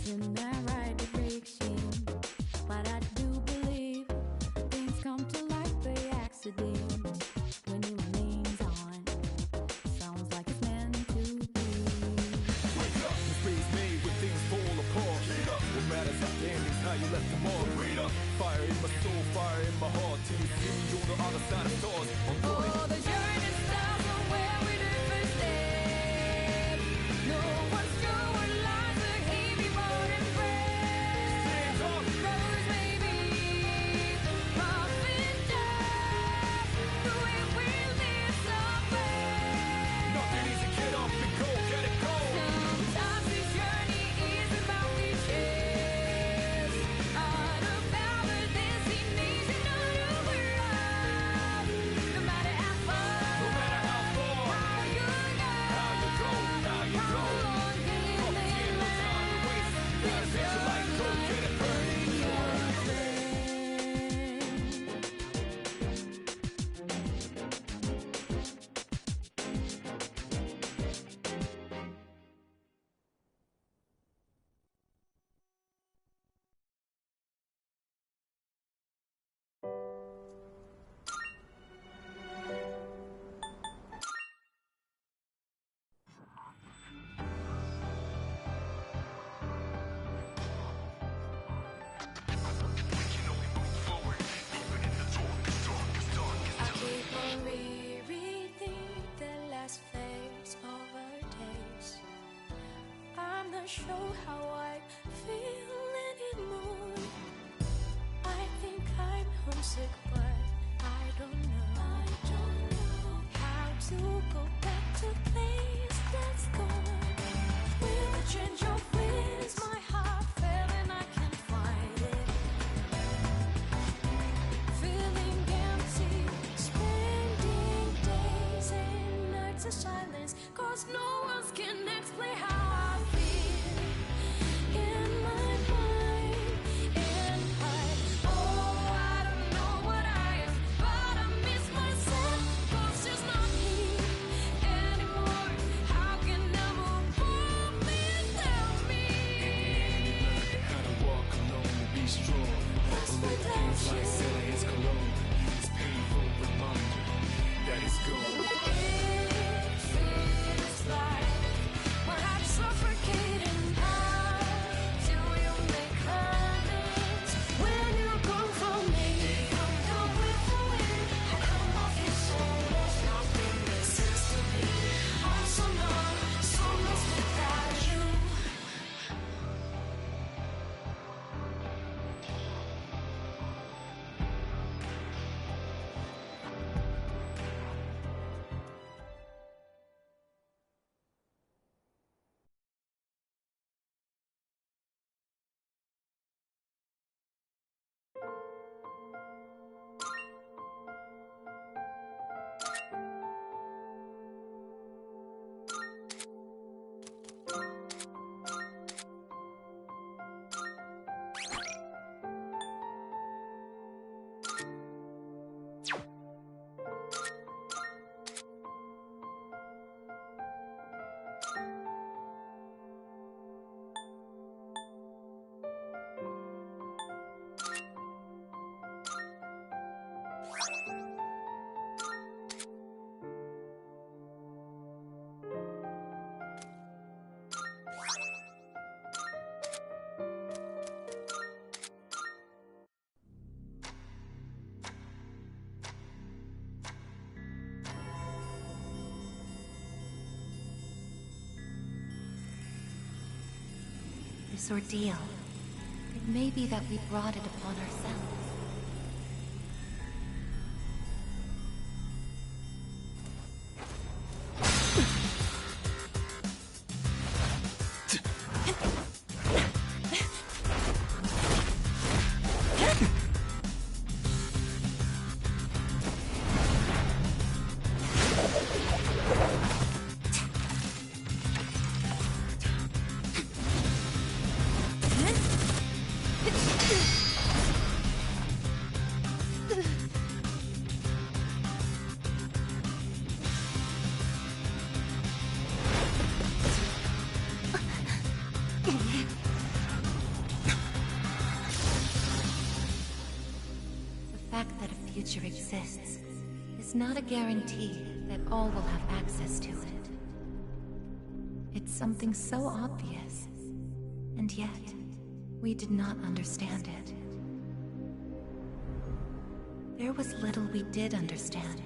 in the right direction. But I do believe things come to light by accident. When it remains on, sounds like it's meant to be. Wake up, mistakes made when things fall apart. What matters at the end is how you left them all. Fire in my soul, fire in my heart. Till you see me on the other side of stars. Oh, the journey starts from where we do first step. No one's sure what lies ahead before it breaks. Rose maybe, rough and tough, the way we live somewhere. Nothing easy, get up and go, get it go. Sometimes this journey is about the chase, not about the destination, not over love. No matter how far, how you go, how long can it last? This journey I keep on rereading the last phase of our days. I'm not sure how I feel anymore. I think I'm homesick, but I don't know how to go back to place that's gone. With a change of winds, my heart fell and I can't find it. Feeling empty, spending days and nights in silence, 'cause no one can explain how I feel in my mind. And I don't know what I am, but I miss myself, 'cause it's not me anymore. How can I move on without me? How to walk alone and be strong. Without Like you. Sarah is cologne. It's painful reminder that it's gone. It feels like we're not suffocating. How do you make amends when you're gone from me? Come down with the wind. I come off your soul. Nothing makes sense to me. I'm so numb, so lost without you. This ordeal, it may be that we brought it upon ourselves. future exists is not a guarantee that all will have access to it. It's something so obvious, and yet we did not understand it. There was little we did understand.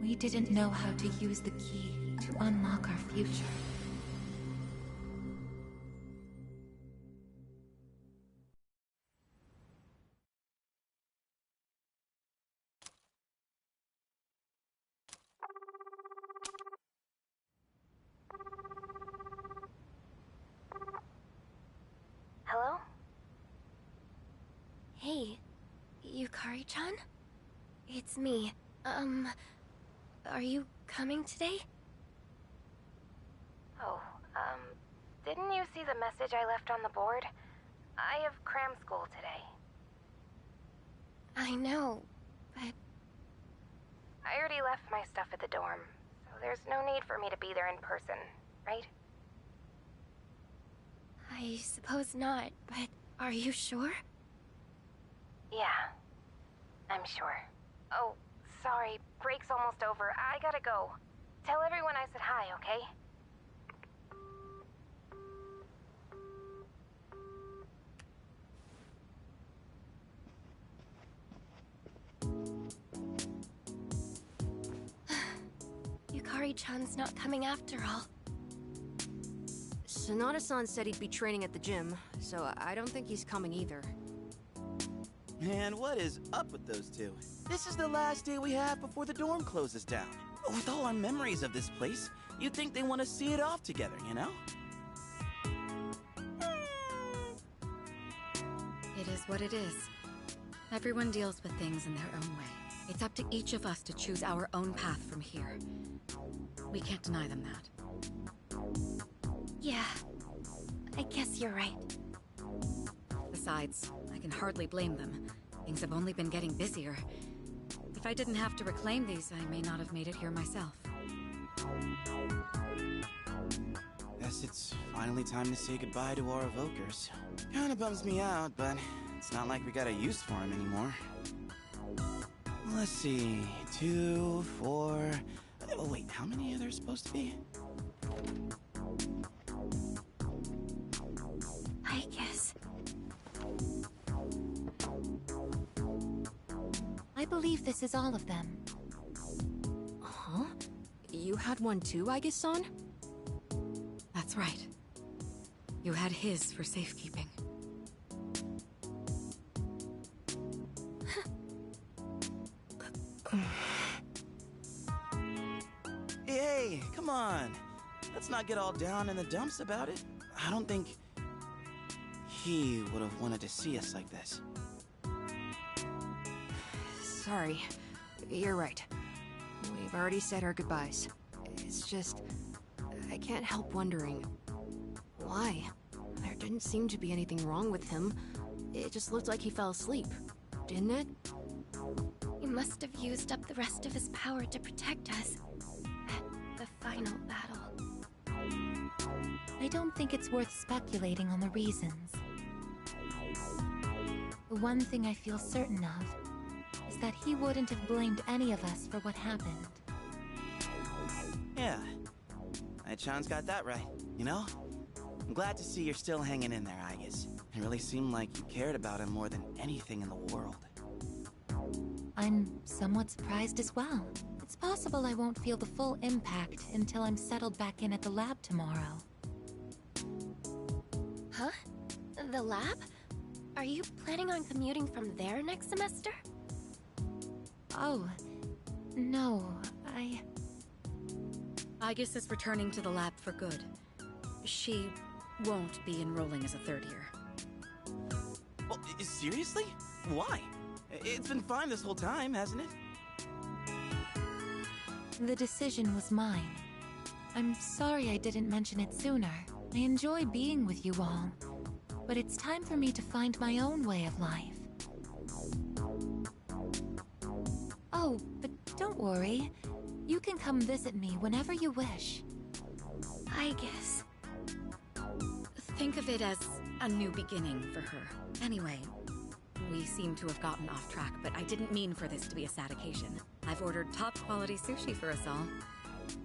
We didn't know how to use the key to unlock our future. Hello? Hey, Yukari-chan? It's me. Are you coming today? Oh, didn't you see the message I left on the board? I have cram school today. I know, but... I already left my stuff at the dorm, so there's no need for me to be there in person, right? I suppose not, but are you sure? Yeah, I'm sure. Oh, sorry, break's almost over. I gotta go. Tell everyone I said hi, okay? Yukari-chan's not coming after all. Sonata-san said he'd be training at the gym, so I don't think he's coming either. Man, what is up with those two? This is the last day we have before the dorm closes down. With all our memories of this place, you'd think they want to see it off together, you know? It is what it is. Everyone deals with things in their own way. It's up to each of us to choose our own path from here. We can't deny them that. Yeah, I guess you're right. Besides, I can hardly blame them. Things have only been getting busier. If I didn't have to reclaim these, I may not have made it here myself. Guess it's finally time to say goodbye to our evokers. Kinda bums me out, but it's not like we got a use for them anymore. Let's see, 2, 4... Oh wait, how many are there supposed to be? Aigis. I believe this is all of them. Huh? You had one too, Aigis-san? That's right. You had his for safekeeping. Hey, come on. Let's not get all down in the dumps about it. I don't think he would have wanted to see us like this. Sorry. You're right. We've already said our goodbyes. It's just... I can't help wondering... why? There didn't seem to be anything wrong with him. It just looked like he fell asleep. Didn't it? He must have used up the rest of his power to protect us. At the final battle. I don't think it's worth speculating on the reasons. The one thing I feel certain of is that he wouldn't have blamed any of us for what happened. Yeah. Chan's got that right, you know? I'm glad to see you're still hanging in there, Aigis. It really seemed like you cared about him more than anything in the world. I'm somewhat surprised as well. It's possible I won't feel the full impact until I'm settled back in at the lab tomorrow. Huh? The lab? Are you planning on commuting from there next semester? Oh, no, Aigis is returning to the lab for good. She won't be enrolling as a third year. Well, seriously? Why? It's been fine this whole time, hasn't it? The decision was mine. I'm sorry I didn't mention it sooner. I enjoy being with you all, but it's time for me to find my own way of life. Oh, but don't worry. You can come visit me whenever you wish. Aigis. Think of it as a new beginning for her. Anyway, We seem to have gotten off track, but I didn't mean for this to be a sad occasion. I've ordered top-quality sushi for us all.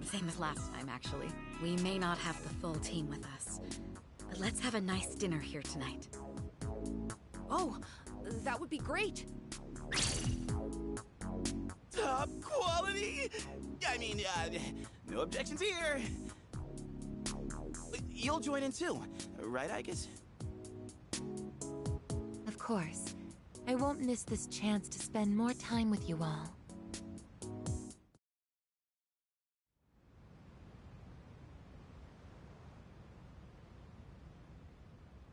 Same as last time, actually. We may not have the full team with us, but let's have a nice dinner here tonight. Oh, that would be great. Top quality? I mean, no objections here. You'll join in too, right, Aigis? Of course. I won't miss this chance to spend more time with you all.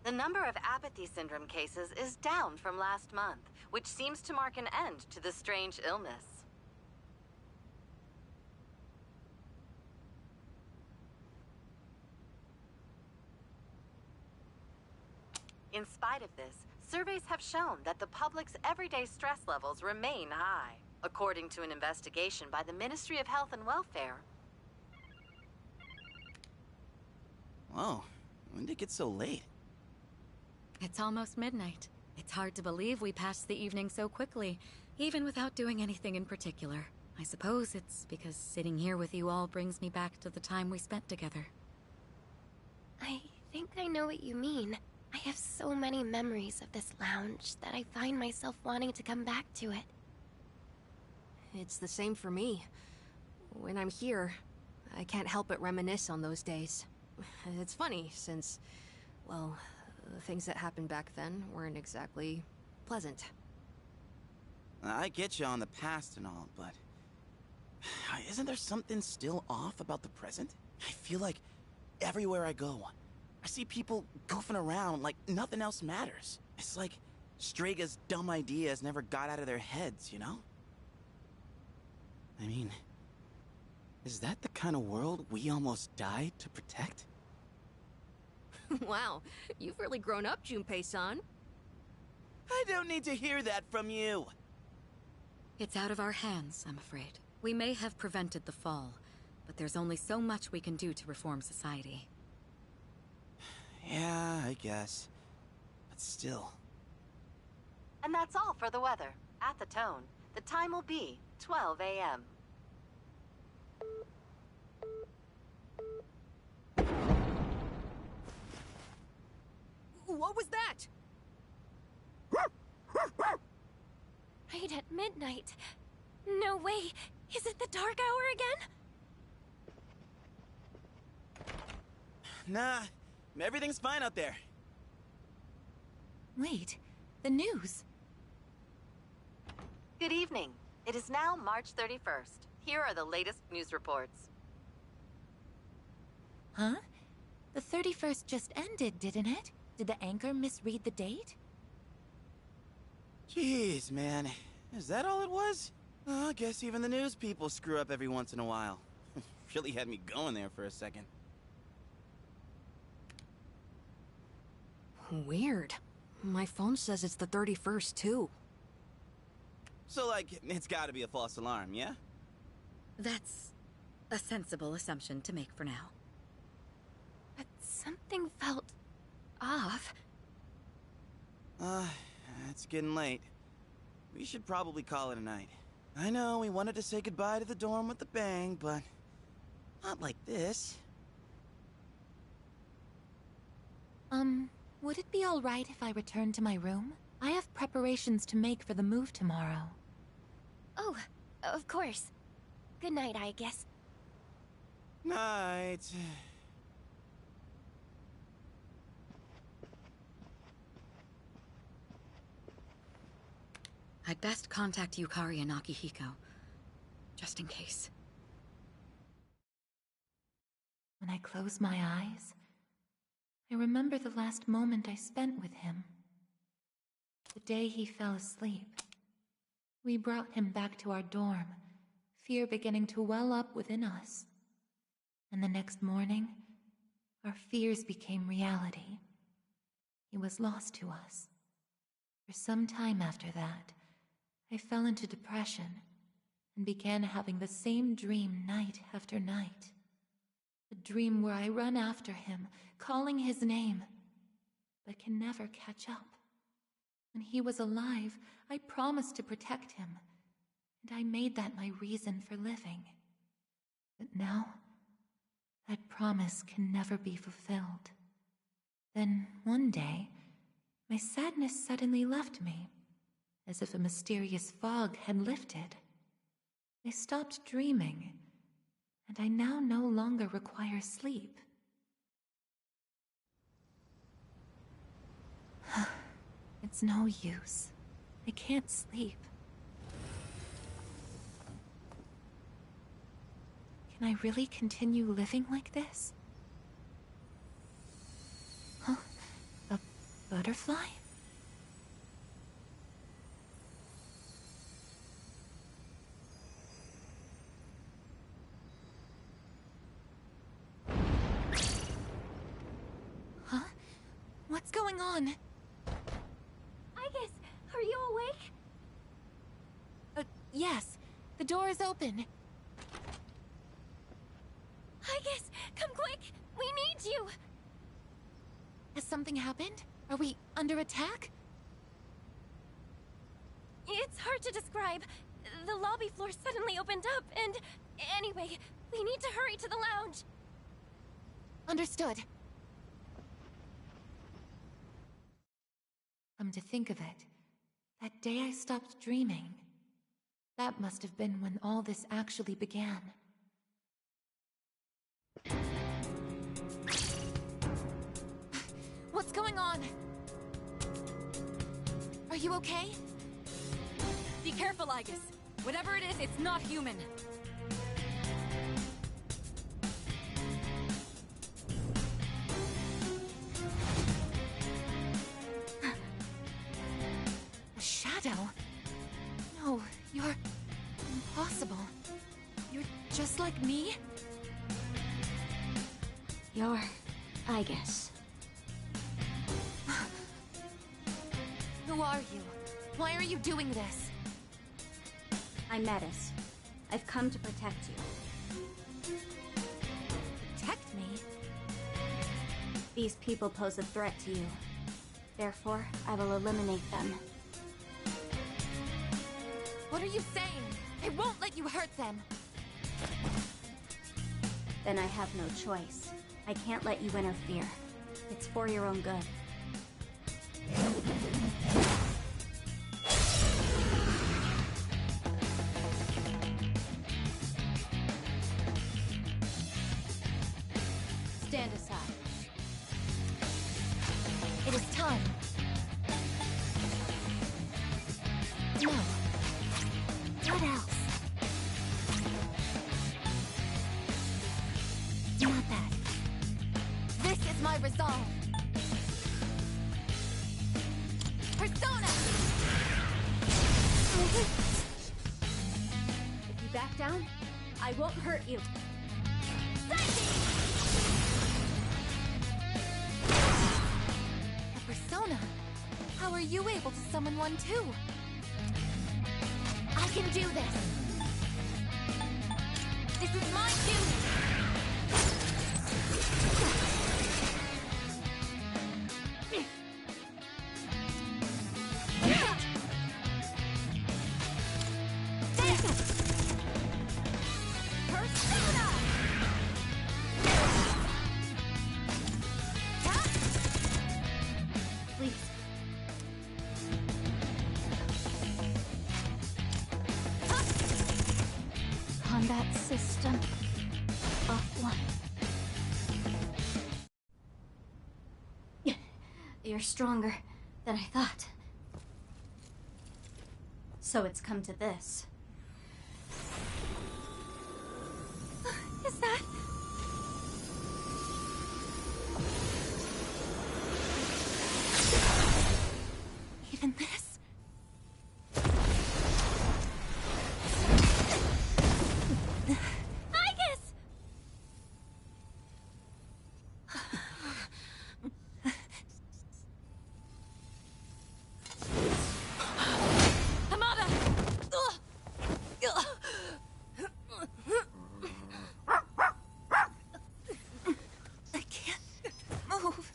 The number of apathy syndrome cases is down from last month, which seems to mark an end to the strange illness. In spite of this, surveys have shown that the public's everyday stress levels remain high, according to an investigation by the Ministry of Health and Welfare. Whoa, when did it get so late? It's almost midnight. It's hard to believe we passed the evening so quickly, even without doing anything in particular. I suppose it's because sitting here with you all brings me back to the time we spent together. I think I know what you mean. I have so many memories of this lounge that I find myself wanting to come back to it. It's the same for me. When I'm here, I can't help but reminisce on those days. It's funny, since, well, the things that happened back then weren't exactly pleasant. I get you on the past and all, but isn't there something still off about the present? I feel like everywhere I go, I see people goofing around like nothing else matters. It's like Straga's dumb ideas never got out of their heads, you know? I mean, is that the kind of world we almost died to protect? Wow, you've really grown up, Junpei-san. I don't need to hear that from you. It's out of our hands, I'm afraid. We may have prevented the fall, but there's only so much we can do to reform society. Yeah, I guess. But still. And that's all for the weather. At the tone, the time will be 12 a.m. What was that? Right at midnight. No way! Is it the dark hour again? Nah, everything's fine out there. Wait, the news. Good evening. It is now March 31st. Here are the latest news reports. Huh? The 31st just ended, didn't it? Did the anchor misread the date? Jeez, man. Is that all it was? Oh, I guess even the news people screw up every once in a while. Really had me going there for a second. Weird. My phone says it's the 31st, too. So, like, it's gotta be a false alarm, yeah? That's a sensible assumption to make for now. But something felt off. It's getting late. We should probably call it a night. I know we wanted to say goodbye to the dorm with a bang, but not like this. Would it be all right if I return to my room? I have preparations to make for the move tomorrow. Oh, of course. Good night, Aigis. Night. I'd best contact Yukari and Akihiko, just in case. When I close my eyes, I remember the last moment I spent with him. The day he fell asleep. We brought him back to our dorm, fear beginning to well up within us. And the next morning, our fears became reality. He was lost to us. For some time after that, I fell into depression and began having the same dream night after night. A dream where I run after him, calling his name, but can never catch up. When he was alive, I promised to protect him, and I made that my reason for living. But now, that promise can never be fulfilled. Then, one day, my sadness suddenly left me, as if a mysterious fog had lifted. I stopped dreaming, and I now no longer require sleep. It's no use. I can't sleep. Can I really continue living like this? Huh? A butterfly? Huh? What's going on? Aigis, are you awake? Yes. The door is open. Aigis, come quick! We need you! Has something happened? Are we under attack? It's hard to describe. The lobby floor suddenly opened up, and... Anyway, we need to hurry to the lounge. Understood. Come to think of it, that day I stopped dreaming. That must have been when all this actually began. What's going on? Are you okay? Be careful, Aigis. Whatever it is, it's not human. A shadow? No, you're... impossible. You're just like me? You're... Aigis. Who are you? Why are you doing this? I'm Metis. I've come to protect you. Protect me? These people pose a threat to you. Therefore, I will eliminate them. What are you saying? I won't let you hurt them! Then I have no choice. I can't let you interfere. It's for your own good. Stand aside. It is time. No. What else? Not that. This is my resolve. Persona! If you back down, I won't hurt you. A persona? How are you able to summon one too? I can do this! This is my duty! Persona! Please. Combat system offline. You're stronger than I thought. So it's come to this. Is that... even this? Aigis! Hamada! I can't move.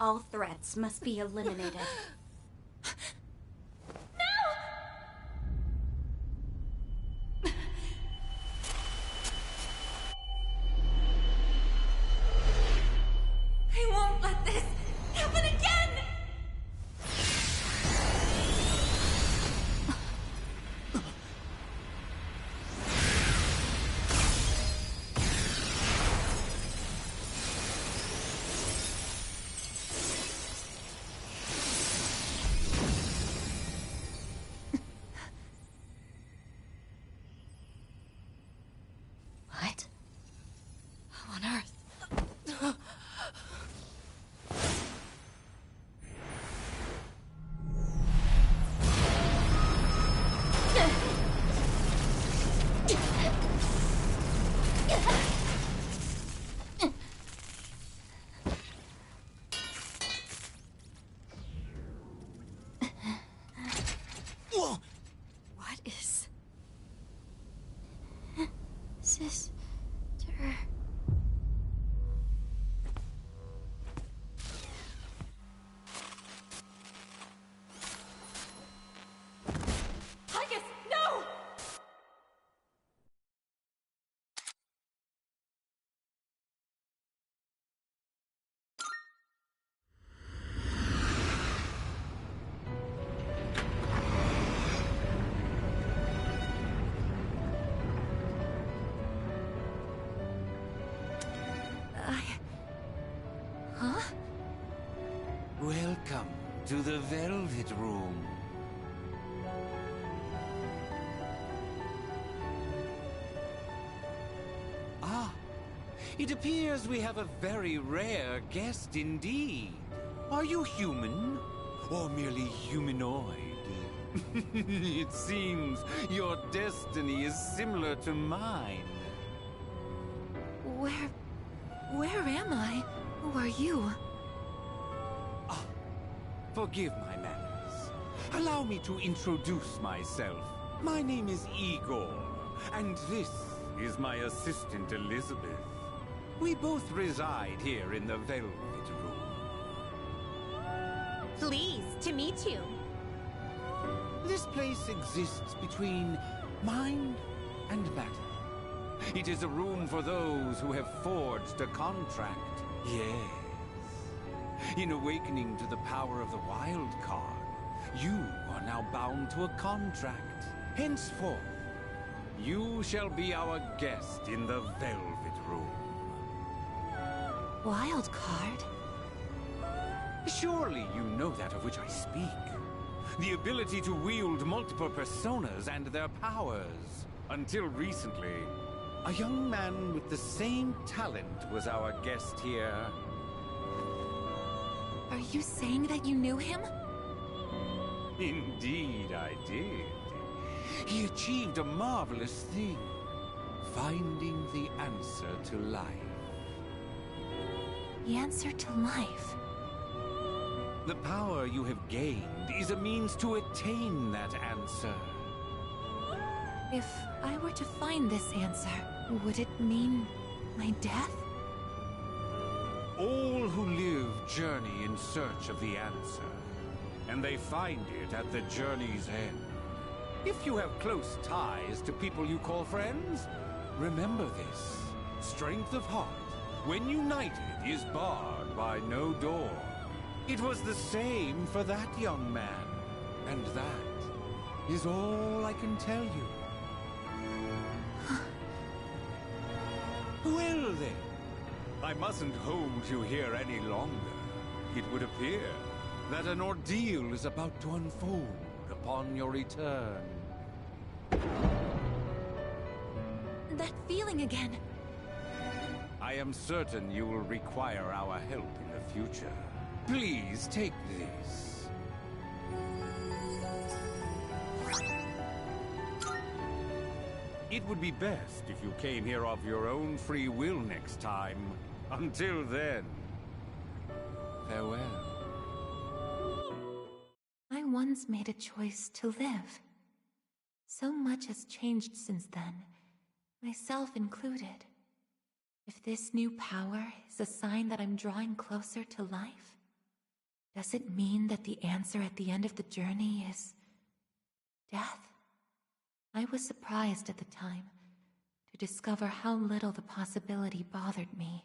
All threats must be eliminated. I won't let this happen again! What? How on earth? Whoa! What is... Sister. Aigis, no! Huh? Welcome to the Velvet Room. Ah, it appears we have a very rare guest indeed. Are you human? Or merely humanoid? It seems your destiny is similar to mine. Where am I? Who are you? Forgive my manners. Allow me to introduce myself. My name is Igor, and this is my assistant Elizabeth. We both reside here in the Velvet Room. Pleased to meet you. This place exists between mind and matter. It is a room for those who have forged a contract. Yes. In awakening to the power of the wild card, you are now bound to a contract. Henceforth, you shall be our guest in the Velvet Room. Wild card? Surely you know that of which I speak. The ability to wield multiple personas and their powers. Until recently, a young man with the same talent was our guest here. Are you saying that you knew him? Indeed, I did. He achieved a marvelous thing, finding the answer to life. The answer to life? The power you have gained is a means to attain that answer. If I were to find this answer, would it mean my death? All who live journey in search of the answer, and they find it at the journey's end. If you have close ties to people you call friends, remember this. Strength of heart, when united, is barred by no door. It was the same for that young man, and that is all I can tell you. Well then, I mustn't hold you here any longer. It would appear that an ordeal is about to unfold upon your return. That feeling again. I am certain you will require our help in the future. Please take this. It would be best if you came here of your own free will next time. Until then, farewell. I once made a choice to live. So much has changed since then, myself included. If this new power is a sign that I'm drawing closer to life, Does it mean that the answer at the end of the journey is death? I was surprised at the time to discover how little the possibility bothered me.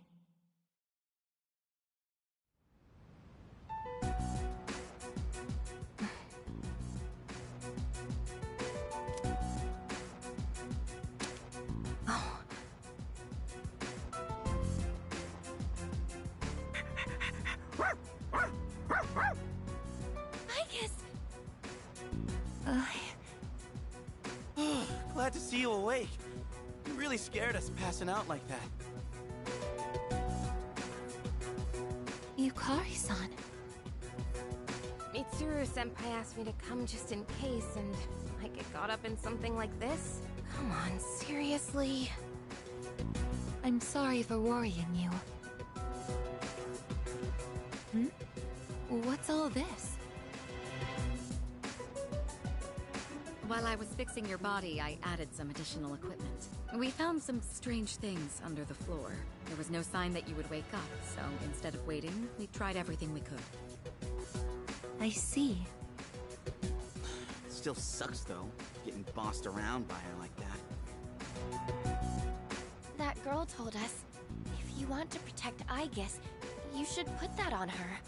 Aigis! Glad to see you awake. You really scared us passing out like that. Yukari-san. Mitsuru-senpai asked me to come just in case, and I get caught up in something like this? Come on, seriously? I'm sorry for worrying you. What's all this? While I was fixing your body, I added some additional equipment. We found some strange things under the floor. There was no sign that you would wake up, so instead of waiting, we tried everything we could. I see. Still sucks, though, getting bossed around by her like that. That girl told us, if you want to protect Aigis, you should put that on her.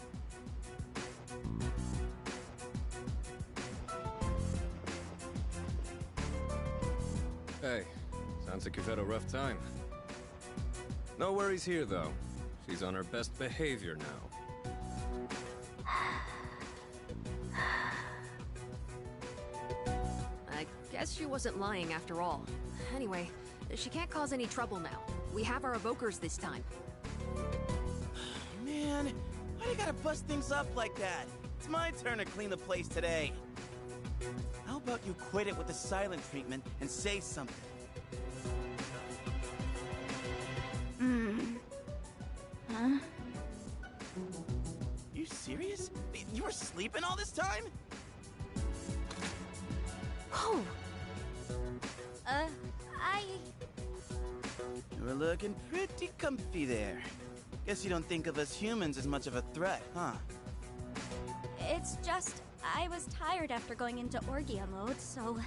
Hey, sounds like you've had a rough time. No worries here, though. She's on her best behavior now. I guess she wasn't lying after all. Anyway, she can't cause any trouble now. We have our evokers this time. Man, why do you gotta bust things up like that? It's my turn to clean the place today. How about you quit it with the silent treatment and say something? Huh? You serious? You were sleeping all this time? Oh! You were looking pretty comfy there. Guess you don't think of us humans as much of a threat, huh? It's just, I was tired after going into Orgia mode, so...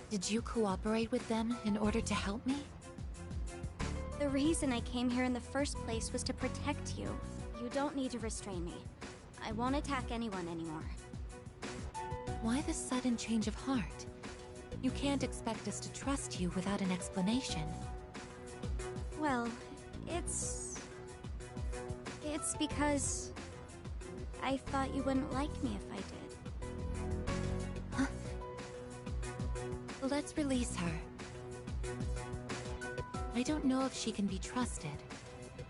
Did you cooperate with them in order to help me? The reason I came here in the first place was to protect you. You don't need to restrain me. I won't attack anyone anymore. Why this sudden change of heart? You can't expect us to trust you without an explanation. Well, it's because... I thought you wouldn't like me if I did. Let's release her. I don't know if she can be trusted,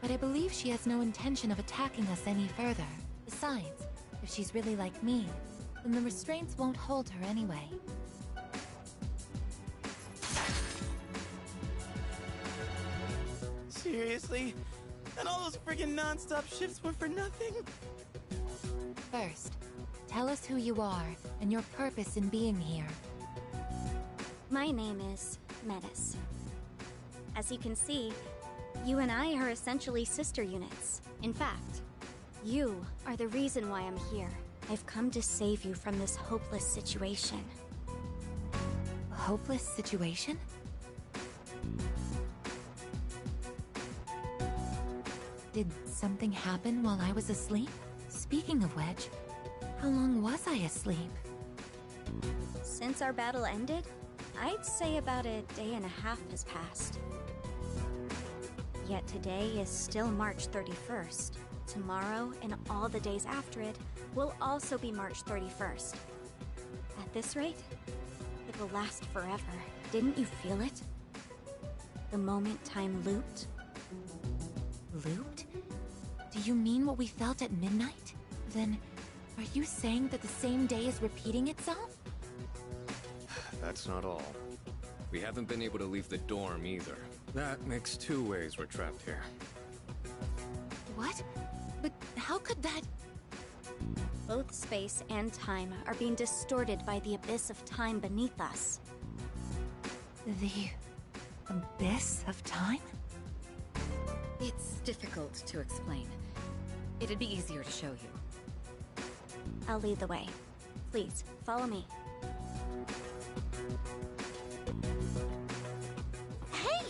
but I believe she has no intention of attacking us any further. Besides, if she's really like me, then the restraints won't hold her anyway. Seriously? And all those friggin' non-stop shifts were for nothing? First, tell us who you are and your purpose in being here. My name is Metis. As you can see, you and I are essentially sister units. In fact, you are the reason why I'm here. I've come to save you from this hopeless situation. A hopeless situation? Did something happen while I was asleep? Speaking of which, how long was I asleep? Since our battle ended, I'd say about a day and a half has passed. Yet today is still March 31st. Tomorrow and all the days after it will also be March 31st. At this rate, it will last forever. Didn't you feel it? The moment time looped? Looped? Do you mean what we felt at midnight? Then, are you saying that the same day is repeating itself? That's not all. We haven't been able to leave the dorm either. That makes 2 ways we're trapped here. What? But how could that... Both space and time are being distorted by the abyss of time beneath us. The... abyss of time? It's difficult to explain. It'd be easier to show you. I'll lead the way. Please, follow me. Hey!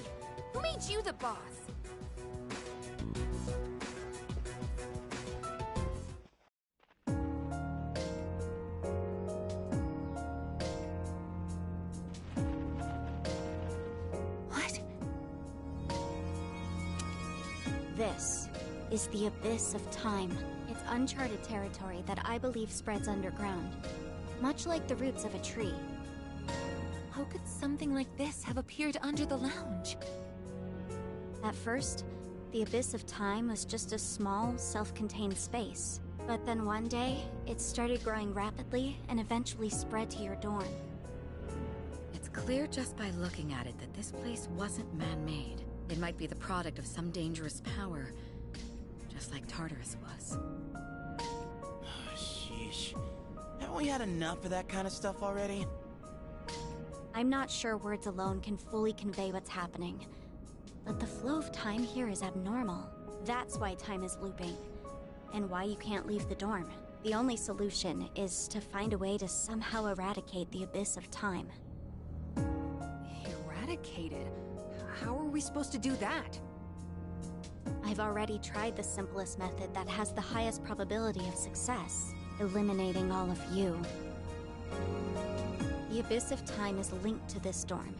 Who made you the boss? What? This is the Abyss of Time. It's uncharted territory that I believe spreads underground, much like the roots of a tree. How could something like this have appeared under the lounge? At first, the Abyss of Time was just a small, self-contained space. But then one day, it started growing rapidly and eventually spread to your dorm. It's clear just by looking at it that this place wasn't man-made. It might be the product of some dangerous power, just like Tartarus was. Sheesh. Haven't we had enough of that kind of stuff already? I'm not sure words alone can fully convey what's happening. But the flow of time here is abnormal. That's why time is looping. And why you can't leave the dorm. The only solution is to find a way to somehow eradicate the Abyss of Time. Eradicated? How are we supposed to do that? I've already tried the simplest method that has the highest probability of success. Eliminating all of you. The Abyss of Time is linked to this dorm,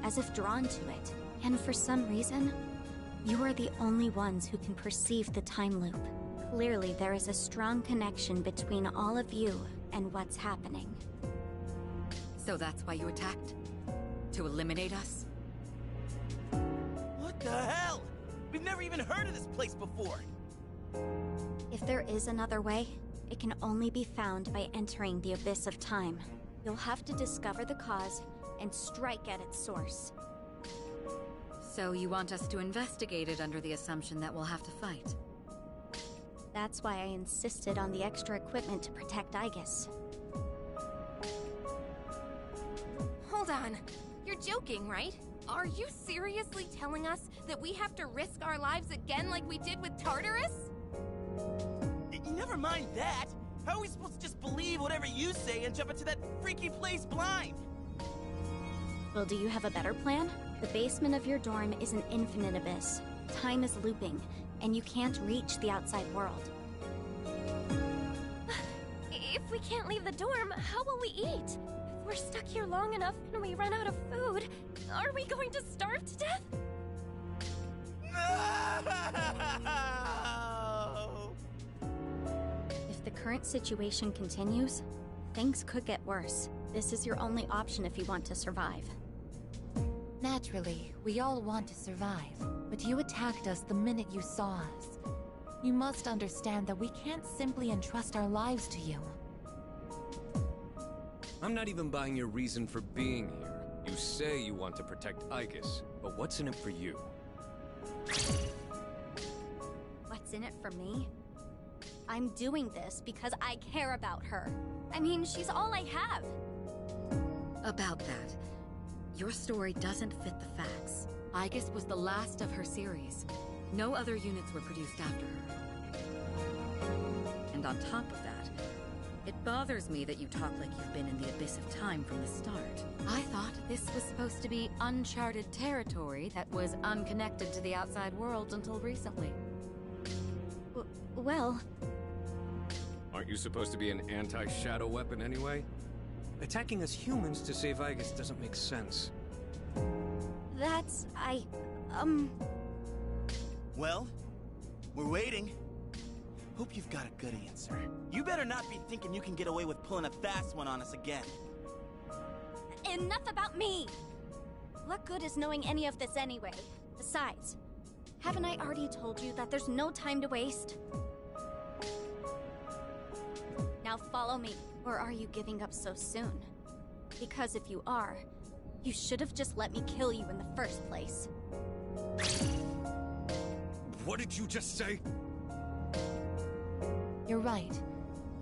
as if drawn to it. And for some reason, you are the only ones who can perceive the time loop. Clearly, there is a strong connection between all of you and what's happening. So that's why you attacked? To eliminate us? What the hell? We've never even heard of this place before! If there is another way, it can only be found by entering the Abyss of Time. You'll have to discover the cause and strike at its source. So you want us to investigate it under the assumption that we'll have to fight? That's why I insisted on the extra equipment to protect Aigis. Hold on. You're joking, right? Are you seriously telling us that we have to risk our lives again like we did with Tartarus? Never mind that! How are we supposed to just believe whatever you say and jump into that freaky place blind? Well, do you have a better plan? The basement of your dorm is an infinite abyss. Time is looping, and you can't reach the outside world. If we can't leave the dorm, how will we eat? If we're stuck here long enough and we run out of food, are we going to starve to death? No! If the current situation continues, things could get worse. This is your only option if you want to survive. Naturally, we all want to survive, but you attacked us the minute you saw us. You must understand that we can't simply entrust our lives to you. I'm not even buying your reason for being here. You say you want to protect Aigis, but what's in it for you? What's in it for me? I'm doing this because I care about her. I mean, she's all I have. About that, your story doesn't fit the facts. Aigis was the last of her series. No other units were produced after her. And on top of that, it bothers me that you talk like you've been in the Abyss of Time from the start. I thought this was supposed to be uncharted territory that was unconnected to the outside world until recently. Well... Aren't you supposed to be an anti-shadow weapon anyway? Attacking us humans to save Aigis doesn't make sense. That's... Well, we're waiting. Hope you've got a good answer. You better not be thinking you can get away with pulling a fast one on us again. Enough about me! What good is knowing any of this anyway? Besides, haven't I already told you that there's no time to waste? Now follow me, or are you giving up so soon? Because if you are, you should have just let me kill you in the first place. What did you just say? You're right.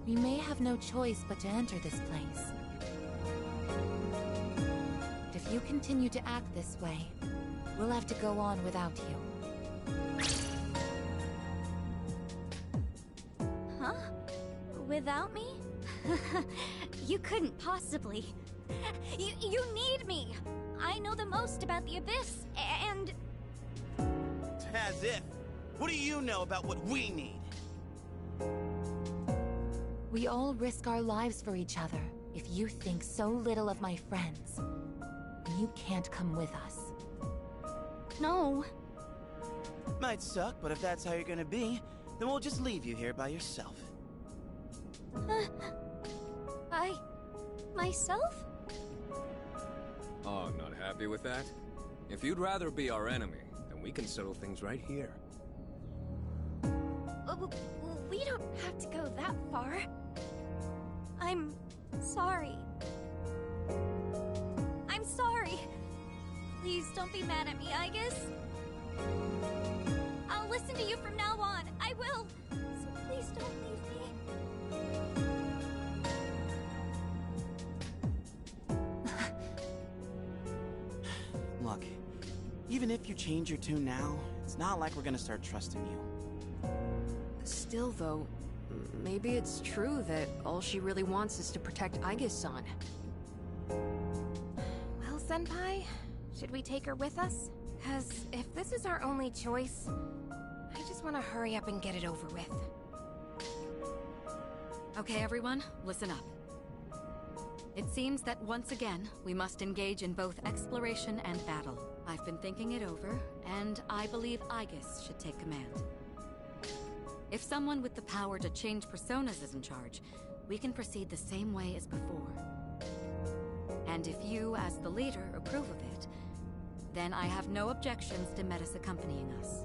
We may have no choice but to enter this place. But if you continue to act this way, we'll have to go on without you. Without me? You couldn't possibly. You need me! I know the most about the Abyss, and... As if. What do you know about what we need? We all risk our lives for each other. If you think so little of my friends, you can't come with us. No. Might suck, but if that's how you're gonna be, then we'll just leave you here by yourself. Myself? Oh, not happy with that? If you'd rather be our enemy, then we can settle things right here. We don't have to go that far. I'm sorry. I'm sorry. Please don't be mad at me, Aigis. I'll listen to you from now on. I will. So please don't leave me. Look, even if you change your tune now, it's not like we're gonna start trusting you. Still, though, maybe it's true that all she really wants is to protect Aigis-san. Well, Senpai, should we take her with us? 'Cause if this is our only choice, I just want to hurry up and get it over with. Okay, everyone, listen up. It seems that once again, we must engage in both exploration and battle. I've been thinking it over, and I believe Aigis should take command. If someone with the power to change personas is in charge, we can proceed the same way as before. And if you, as the leader, approve of it, then I have no objections to Metis accompanying us.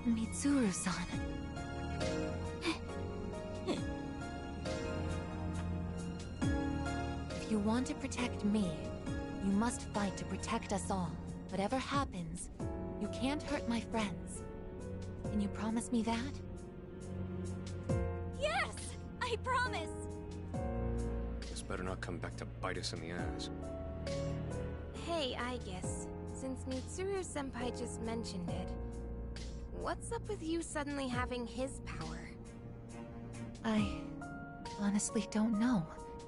Mitsuru-san. If you want to protect me, you must fight to protect us all. Whatever happens, you can't hurt my friends. Can you promise me that? Yes! I promise! This better not come back to bite us in the ass. Hey, Aigis, since Mitsuru-senpai just mentioned it, what's up with you suddenly having his power? I honestly don't know.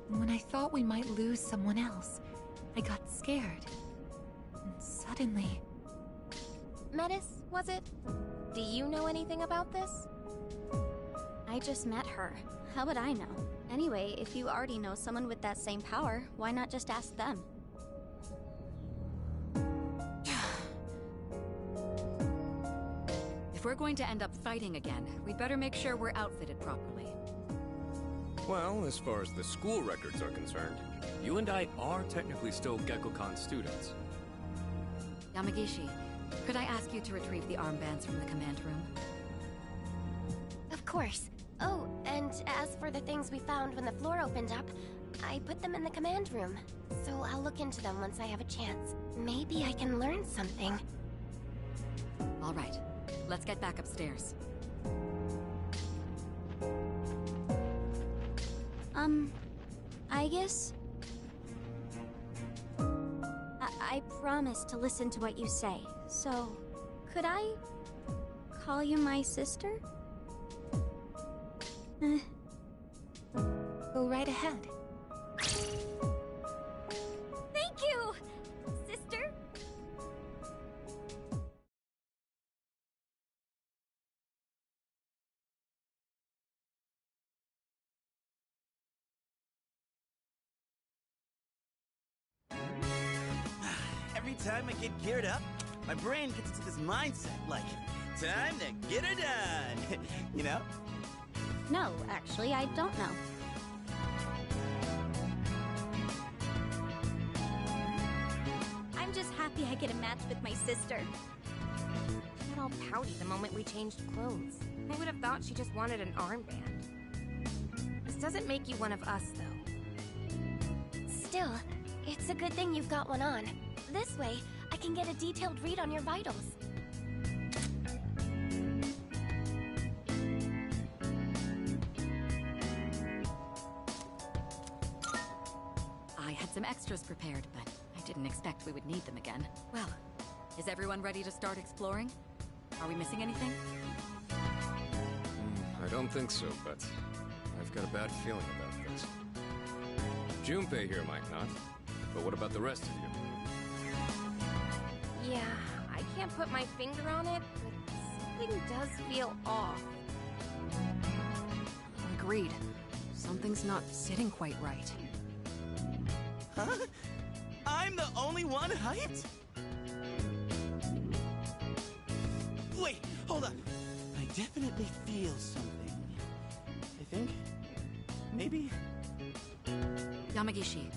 When I thought we might lose someone else, I got scared. And suddenly... Metis, was it? Do you know anything about this? I just met her. How would I know? Anyway, if you already know someone with that same power, why not just ask them? If we're going to end up fighting again, we'd better make sure we're outfitted properly. Well, as far as the school records are concerned, you and I are technically still Gekkokan students. Yamagishi, could I ask you to retrieve the armbands from the command room? Of course. Oh, and as for the things we found when the floor opened up, I put them in the command room. So I'll look into them once I have a chance. Maybe I can learn something. All right, let's get back upstairs. Aigis? I promise to listen to what you say, so could I call you my sister? Go right ahead. Thank you, sister! Every time I get geared up, my brain gets into this mindset, like, time to get her done. You know? No, actually, I don't know. I'm just happy I get a match with my sister. She got all pouty the moment we changed clothes. I would have thought she just wanted an armband. This doesn't make you one of us, though. Still, it's a good thing you've got one on. This way, I can get a detailed read on your vitals. I had some extras prepared, but I didn't expect we would need them again. Well, is everyone ready to start exploring? Are we missing anything? I don't think so, but I've got a bad feeling about this. Junpei here might not, but what about the rest of you? Yeah, I can't put my finger on it, but something does feel off. Agreed. Something's not sitting quite right. Huh? I'm the only one hyped? Wait, hold on. I definitely feel something. I think... maybe... Yamagishi,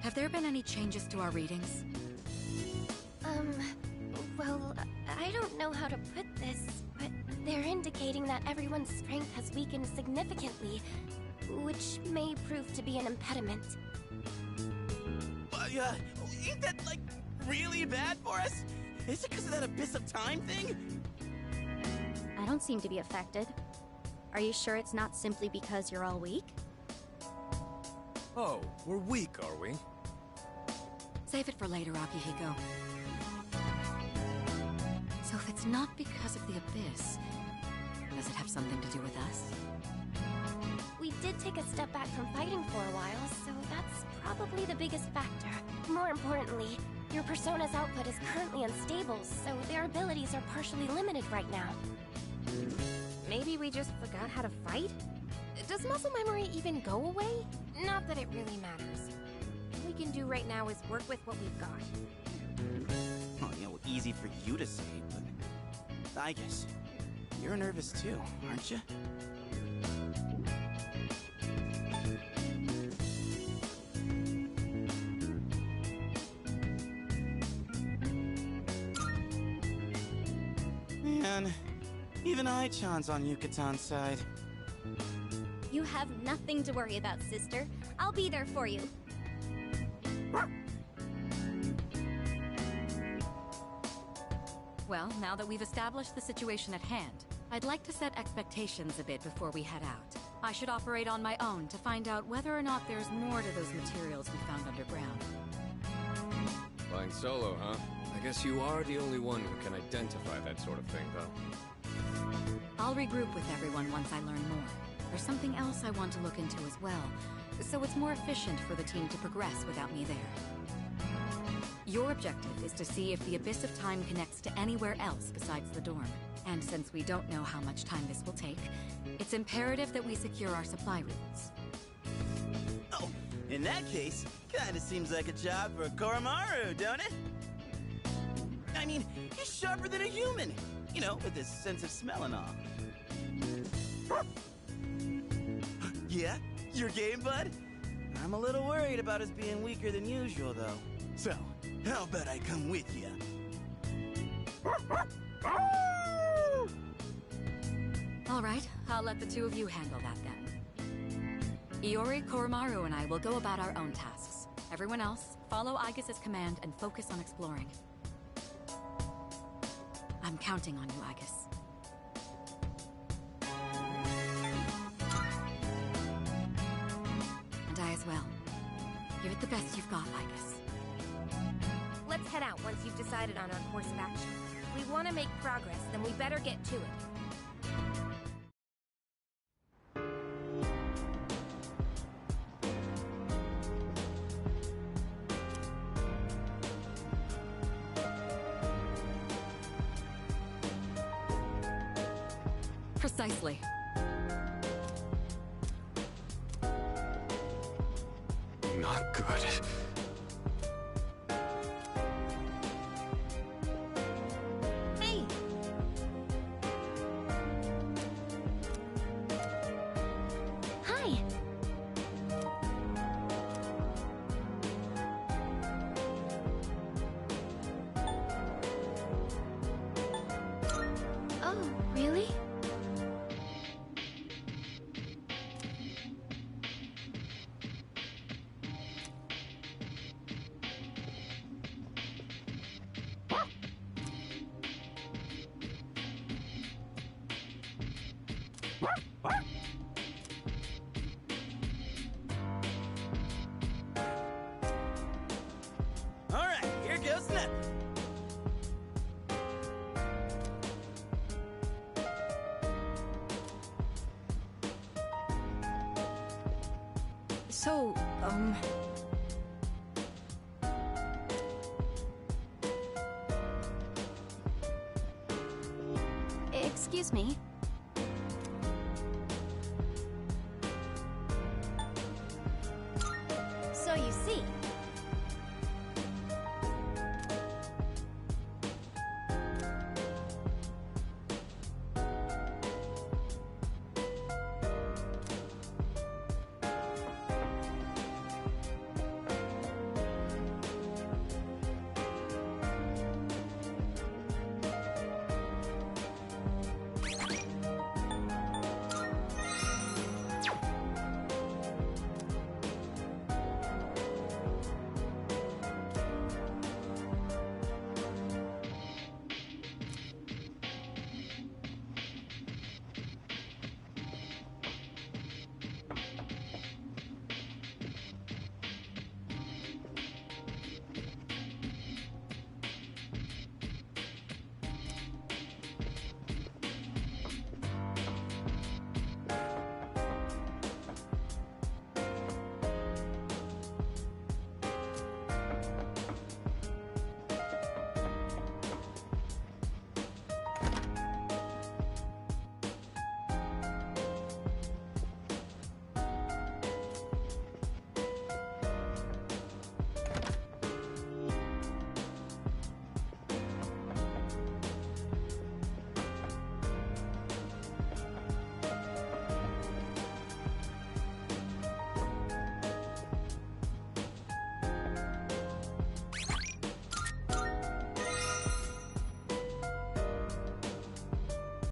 have there been any changes to our readings? Well, I don't know how to put this, but they're indicating that everyone's strength has weakened significantly, which may prove to be an impediment. Ain't that, like, really bad for us? Is it because of that Abyss of Time thing? I don't seem to be affected. Are you sure it's not simply because you're all weak? Oh, we're weak, are we? Save it for later, Akihiko. So if it's not because of the Abyss, does it have something to do with us? We did take a step back from fighting for a while, so that's probably the biggest factor. More importantly, your Persona's output is currently unstable, so their abilities are partially limited right now. Maybe we just forgot how to fight? Does muscle memory even go away? Not that it really matters. All we can do right now is work with what we've got. Well, easy for you to say, but... Aigis, you're nervous too, aren't you? Man, even Ai-chan's on Yukatan's side. You have nothing to worry about, sister. I'll be there for you. Well, now that we've established the situation at hand, I'd like to set expectations a bit before we head out. I should operate on my own to find out whether or not there's more to those materials we found underground. Flying solo, huh? I guess you are the only one who can identify that sort of thing, though. I'll regroup with everyone once I learn more. There's something else I want to look into as well, so it's more efficient for the team to progress without me there. Your objective is to see if the Abyss of Time connects to anywhere else besides the dorm. And since we don't know how much time this will take, it's imperative that we secure our supply routes. Oh, in that case, kinda seems like a job for Koromaru, don't it? I mean, he's sharper than a human, with his sense of smell and all. Yeah? Your game, bud? I'm a little worried about us being weaker than usual, though. So, how about I come with you? All right, I'll let the two of you handle that then. Iori, Koromaru, and I will go about our own tasks. Everyone else, follow Aigis' command and focus on exploring. I'm counting on you, Aigis. And I as well. Give it the best you've got, Aigis. Let's head out once you've decided on our course of action. If we want to make progress, then we better get to it. Precisely. Not good. Hey! Hi! Oh, really? All right, here goes nothing. So, Excuse me.